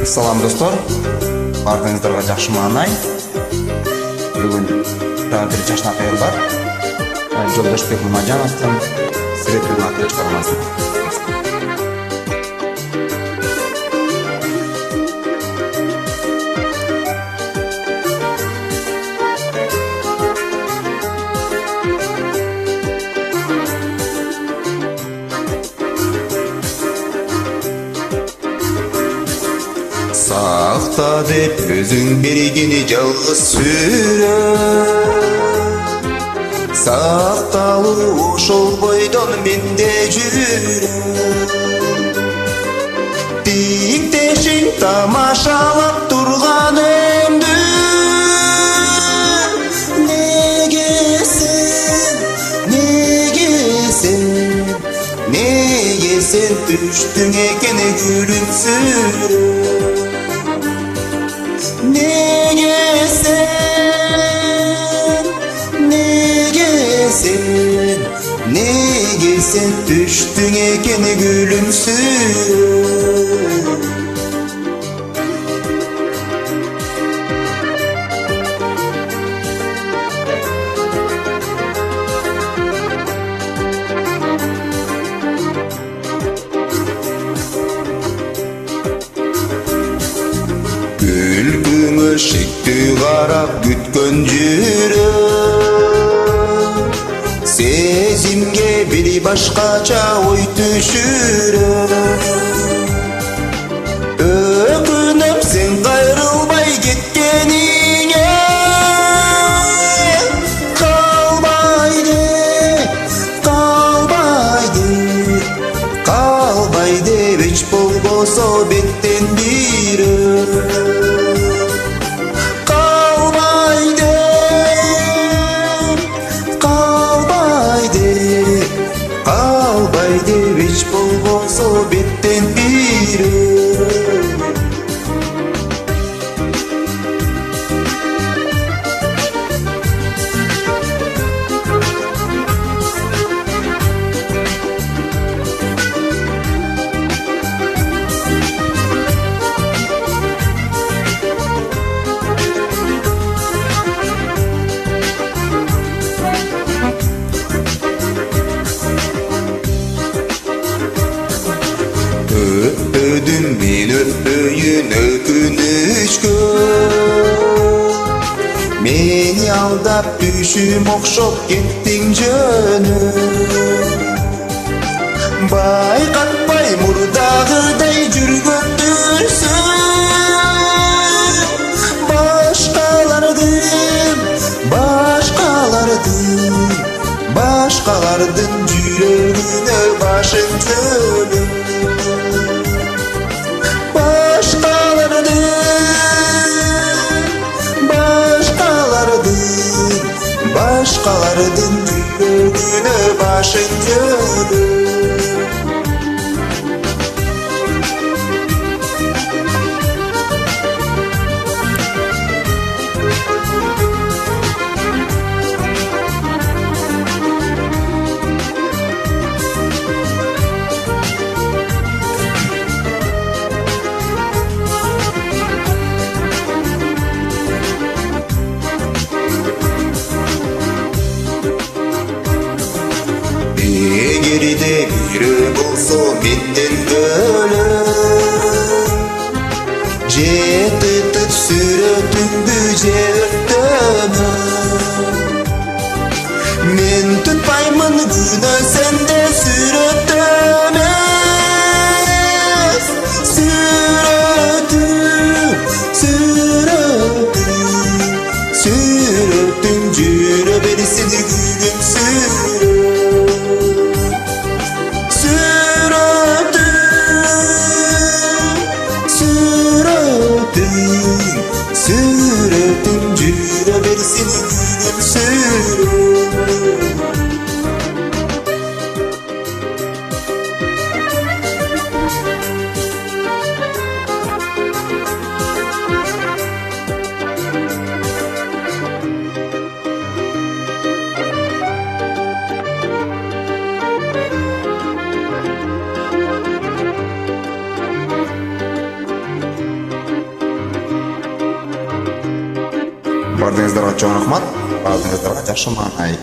Салам достор, бардыңыздарга жакшы маанай. Бүгүн дагы бир жашнак аял бар. Жолдошбек Мамажановдун Сүрөтүн аты чыгармасы. Сакта деп өзүң бергени жалгыз сүрө, сакталуу ошол бойдон менде жүрө. Тиктешиң тамашалап турганымды, неге сен түштүң экен күлүмсүрөп. Неге sen düştün ekeni gülümsüyor. Külgüңө шиктүү карап күткөн жүрөк, сезимге бiri башкача ой түшүрөк. Өкүнөм сен кайрылбай кеткениңе, калбайды эч болбосо беттен бирөө. Hiç bolboso betten biri. Öpödüm men öpöyün ökünüşkö, meni aldap düşüm okşop kettiň jönü. Baygatpay murdagıday жүргөндүрсүң, başkalardın yüreğine başın çölü. Başkalardın yüreğine başın çölü. Geride biri bolso menden bölüp, je tutуп сүрөтүңдү же өрттөмө. Men tutпаймын күнөө сенде сүрөттөмө. Сүрөтүң жүрө берсин күлүмсүрөп. Сүрөтүң жүрө берсин күлүмсүрөп. Бардыңыздарга чоң рахмат. Бардыңыздарга жакшы маанай.